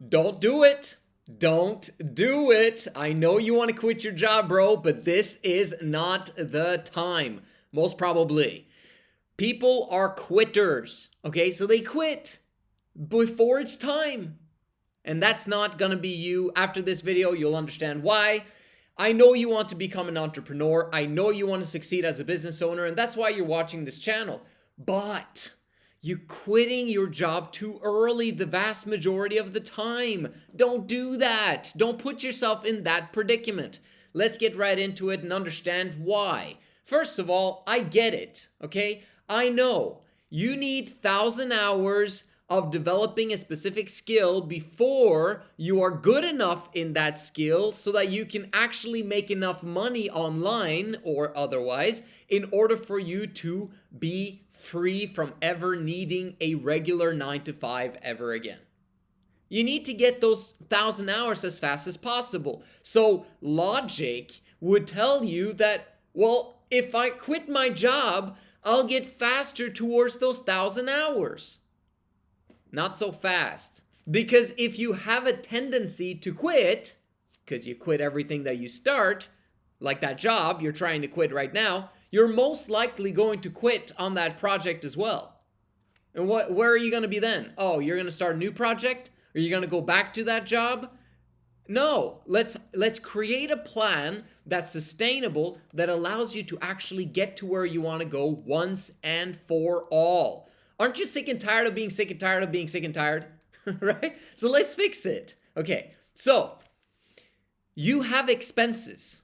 Don't do it. Don't do it. I know you want to quit your job, bro, but this is not the time. Most probably. People are quitters. Okay, so they quit before it's time. And that's not gonna be you. After this video, you'll understand why. I know you want to become an entrepreneur. I know you want to succeed as a business owner, and that's why you're watching this channel. But you're quitting your job too early the vast majority of the time. Don't do that. Don't put yourself in that predicament. Let's get right into it and understand why. First of all, I get it, okay? I know you need 1,000 hours of developing a specific skill before you are good enough in that skill so that you can actually make enough money online or otherwise in order for you to be free from ever needing a regular 9 to 5 ever again. You need to get those 1,000 hours as fast as possible. So logic would tell you that, well, if I quit my job, I'll get faster towards those 1,000 hours. Not so fast. Because if you have a tendency to quit, because you quit everything that you start, like that job you're trying to quit right now, you're most likely going to quit on that project as well. And where are you going to be then? Oh, you're going to start a new project? Are you going to go back to that job? No, let's create a plan that's sustainable, that allows you to actually get to where you want to go once and for all. Aren't you sick and tired of being sick and tired of being sick and tired? Right? So let's fix it. Okay, so you have expenses.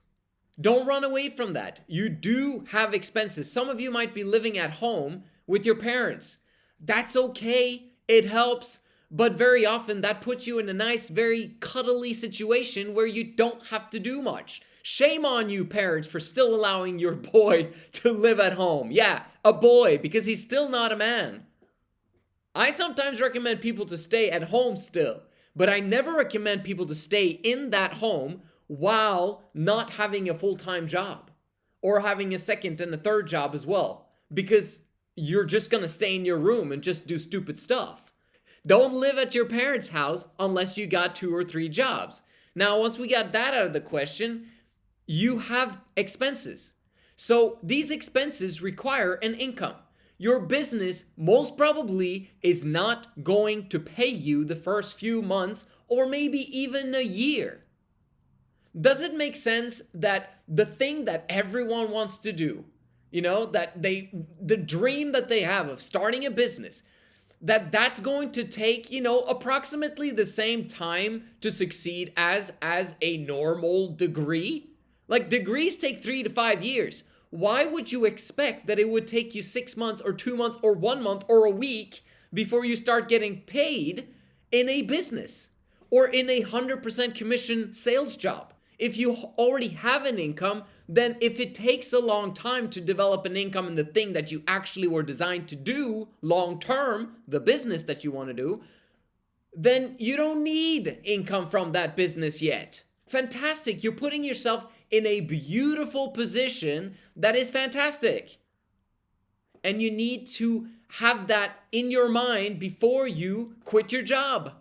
Don't run away from that. You do have expenses. Some of you might be living at home with your parents. That's okay. It helps. But very often that puts you in a nice, very cuddly situation where you don't have to do much. Shame on you, parents, for still allowing your boy to live at home. Yeah, a boy, because he's still not a man. I sometimes recommend people to stay at home still, but I never recommend people to stay in that home while not having a full-time job or having a second and a third job as well, because you're just gonna stay in your room and just do stupid stuff. Don't live at your parents' house unless you got 2 or 3 jobs. Now, once we got that out of the question, you have expenses. So these expenses require an income. Your business most probably is not going to pay you the first few months or maybe even a year. Does it make sense that the thing that everyone wants to do, the dream that they have of starting a business, that's going to take, approximately the same time to succeed as a normal degree? Like, degrees take 3 to 5 years. Why would you expect that it would take you 6 months or 2 months or 1 month or a week before you start getting paid in a business or in a 100% commission sales job? If you already have an income, then if it takes a long time to develop an income in the thing that you actually were designed to do long term, the business that you want to do, then you don't need income from that business yet. Fantastic. You're putting yourself in a beautiful position that is fantastic. And you need to have that in your mind before you quit your job.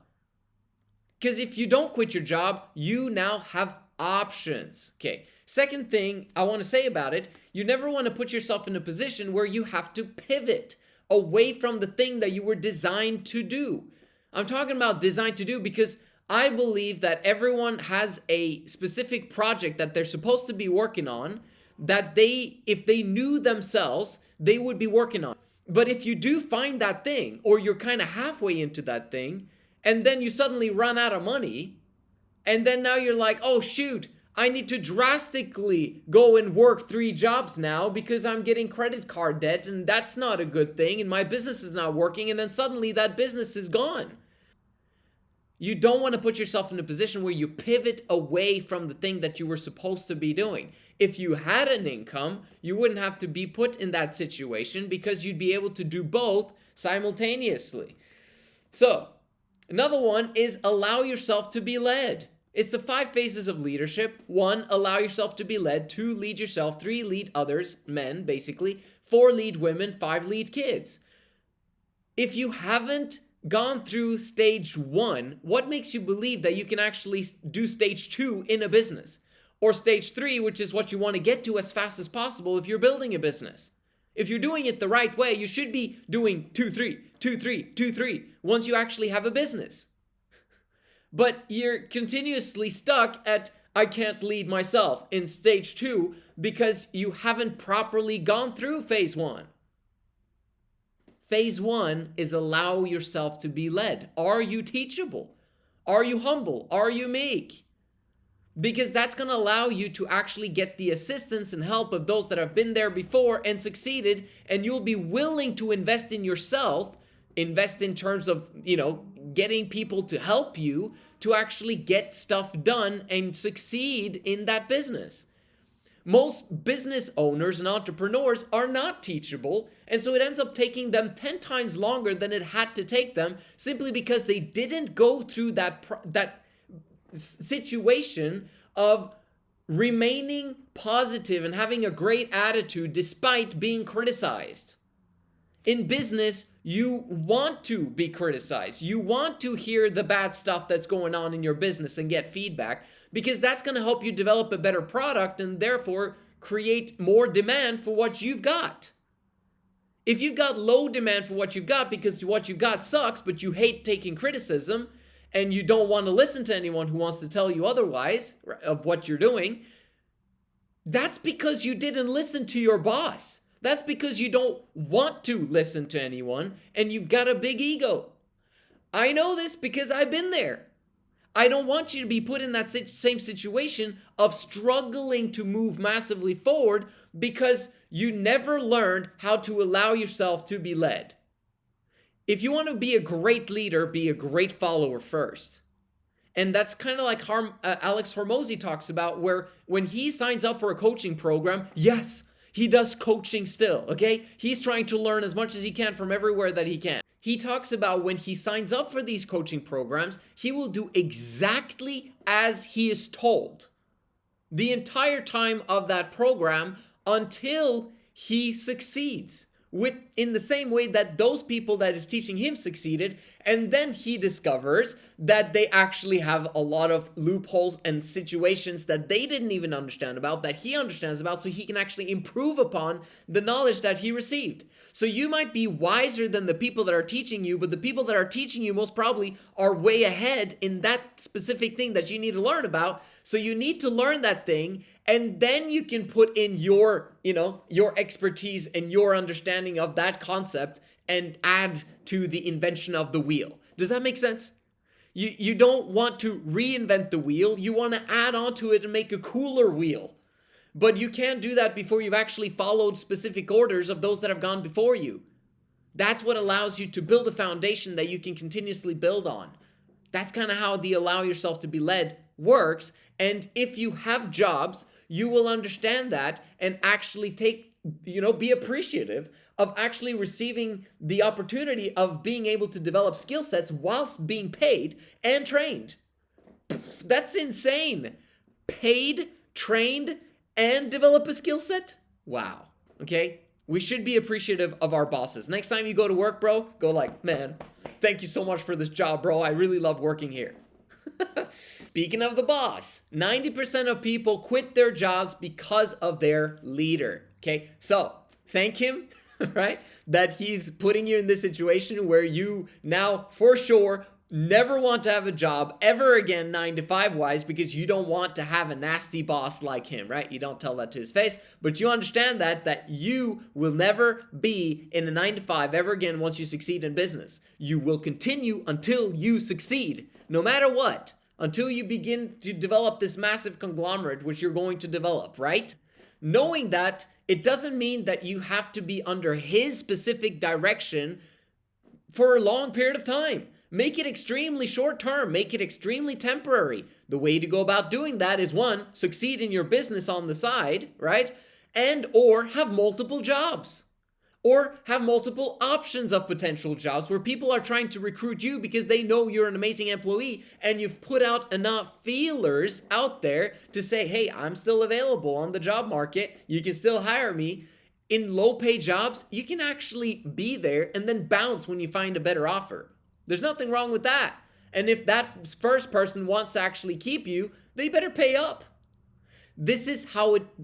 Because if you don't quit your job, you now have options. Okay. Second thing I want to say about it, you never want to put yourself in a position where you have to pivot away from the thing that you were designed to do. I'm talking about designed to do because I believe that everyone has a specific project that they're supposed to be working on that if they knew themselves, they would be working on. But if you do find that thing, or you're kind of halfway into that thing, and then you suddenly run out of money, and then now you're like, oh shoot, I need to drastically go and work 3 jobs now because I'm getting credit card debt, and that's not a good thing, and my business is not working, and then suddenly that business is gone. You don't want to put yourself in a position where you pivot away from the thing that you were supposed to be doing. If you had an income, you wouldn't have to be put in that situation because you'd be able to do both simultaneously. So, another one is allow yourself to be led. It's the 5 phases of leadership. 1, allow yourself to be led. 2, lead yourself. 3, lead others, men basically. 4, lead women. 5, lead kids. If you haven't gone through stage 1, what makes you believe that you can actually do stage 2 in a business? Or stage 3, which is what you want to get to as fast as possible if you're building a business. If you're doing it the right way, you should be doing 2, 3, 2, 3, 2, 3 once you actually have a business. But you're continuously stuck at, I can't lead myself in stage 2 because you haven't properly gone through phase 1. Phase 1 is allow yourself to be led. Are you teachable? Are you humble? Are you meek? Because that's going to allow you to actually get the assistance and help of those that have been there before and succeeded, and you'll be willing to invest in yourself, invest in terms of, getting people to help you to actually get stuff done and succeed in that business. Most business owners and entrepreneurs are not teachable, and so it ends up taking them 10 times longer than it had to take them simply because they didn't go through that situation of remaining positive and having a great attitude despite being criticized. In business, you want to be criticized. You want to hear the bad stuff that's going on in your business and get feedback, because that's going to help you develop a better product and therefore create more demand for what you've got. If you've got low demand for what you've got because what you've got sucks, but you hate taking criticism and you don't want to listen to anyone who wants to tell you otherwise of what you're doing, that's because you didn't listen to your boss. That's because you don't want to listen to anyone and you've got a big ego. I know this because I've been there. I don't want you to be put in that same situation of struggling to move massively forward because you never learned how to allow yourself to be led. If you want to be a great leader, be a great follower first. And that's kind of like Alex Hormozi talks about, where when he signs up for a coaching program, yes, he does coaching still, okay? He's trying to learn as much as he can from everywhere that he can. He talks about when he signs up for these coaching programs, he will do exactly as he is told the entire time of that program until he succeeds. In the same way that those people that is teaching him succeeded, and then he discovers that they actually have a lot of loopholes and situations that they didn't even understand about, that he understands about, so he can actually improve upon the knowledge that he received. So you might be wiser than the people that are teaching you, but the people that are teaching you most probably are way ahead in that specific thing that you need to learn about. So you need to learn that thing, and then you can put in your expertise and your understanding of that concept and add to the invention of the wheel. Does that make sense? You don't want to reinvent the wheel. You want to add onto it and make a cooler wheel. But you can't do that before you've actually followed specific orders of those that have gone before you. That's what allows you to build a foundation that you can continuously build on. That's kind of how the allow yourself to be led works. And if you have jobs, you will understand that and actually be appreciative of actually receiving the opportunity of being able to develop skill sets whilst being paid and trained. That's insane. Paid, trained, and develop a skill set? Wow. Okay? We should be appreciative of our bosses. Next time you go to work, bro, go like, man, thank you so much for this job, bro. I really love working here. Speaking of the boss, 90% of people quit their jobs because of their leader. Okay? So, thank him, right? That he's putting you in this situation where you now, for sure, never want to have a job ever again 9 to 5 wise, because you don't want to have a nasty boss like him, right? You don't tell that to his face, but you understand that you will never be in a 9 to 5 ever again once you succeed in business. You will continue until you succeed, no matter what, until you begin to develop this massive conglomerate, which you're going to develop, right? Knowing that, it doesn't mean that you have to be under his specific direction for a long period of time. Make it extremely short term. Make it extremely temporary. The way to go about doing that is, one, succeed in your business on the side, right? And or have multiple jobs. Or have multiple options of potential jobs where people are trying to recruit you because they know you're an amazing employee and you've put out enough feelers out there to say, hey, I'm still available on the job market. You can still hire me. In low pay jobs, you can actually be there and then bounce when you find a better offer. There's nothing wrong with that. And if that first person wants to actually keep you, they better pay up. This is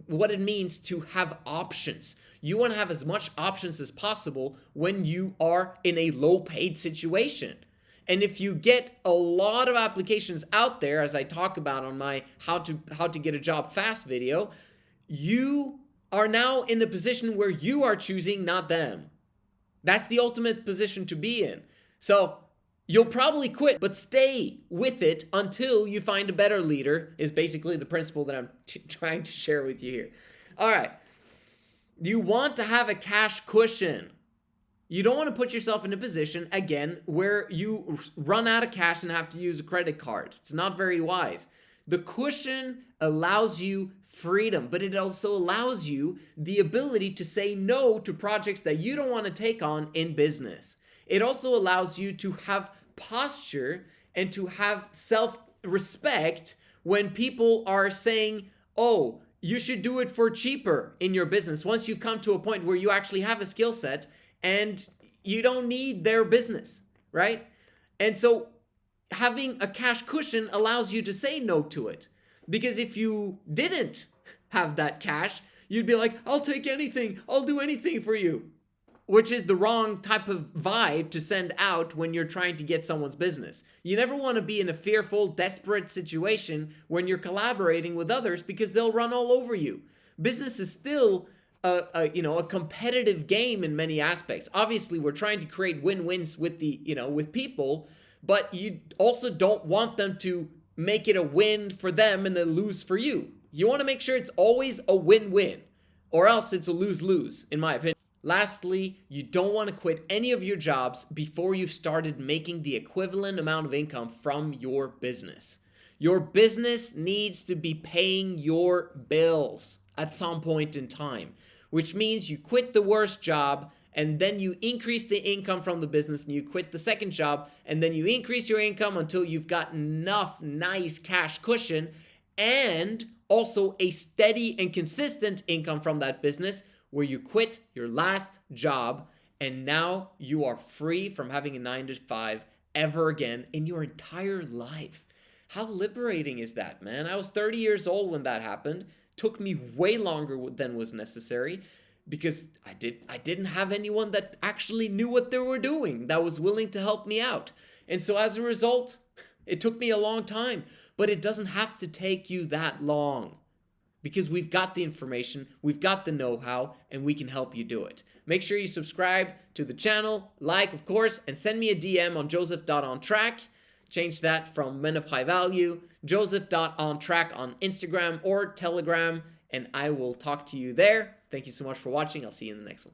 what it means to have options. You want to have as much options as possible when you are in a low paid situation. And if you get a lot of applications out there, as I talk about on my how to get a job fast video, you are now in a position where you are choosing, not them. That's the ultimate position to be in. So you'll probably quit, but stay with it until you find a better leader, is basically the principle that I'm trying to share with you here. All right. You want to have a cash cushion. You don't want to put yourself in a position, again, where you run out of cash and have to use a credit card. It's not very wise. The cushion allows you freedom, but it also allows you the ability to say no to projects that you don't want to take on in business. It also allows you to have posture and to have self-respect when people are saying, oh, you should do it for cheaper in your business once you've come to a point where you actually have a skill set and you don't need their business, right? And so having a cash cushion allows you to say no to it. Because if you didn't have that cash, you'd be like, I'll take anything, I'll do anything for you. Which is the wrong type of vibe to send out when you're trying to get someone's business. You never want to be in a fearful, desperate situation when you're collaborating with others because they'll run all over you. Business is still a competitive game in many aspects. Obviously, we're trying to create win-wins with with people, but you also don't want them to make it a win for them and a lose for you. You want to make sure it's always a win-win, or else it's a lose-lose, in my opinion. Lastly, you don't want to quit any of your jobs before you've started making the equivalent amount of income from your business. Your business needs to be paying your bills at some point in time, which means you quit the worst job and then you increase the income from the business, and you quit the second job and then you increase your income until you've got enough nice cash cushion and also a steady and consistent income from that business, where you quit your last job and now you are free from having a 9-to-5 ever again in your entire life. How liberating is that, man? I was 30 years old when that happened. Took me way longer than was necessary because I didn't have anyone that actually knew what they were doing, that was willing to help me out. And so as a result, it took me a long time, but it doesn't have to take you that long. Because we've got the information, we've got the know-how, and we can help you do it. Make sure you subscribe to the channel, like, of course, and send me a DM on Joseph.ONTRACC. Change that from Men of High Value, Joseph.ONTRACC on Instagram or Telegram, and I will talk to you there. Thank you so much for watching. I'll see you in the next one.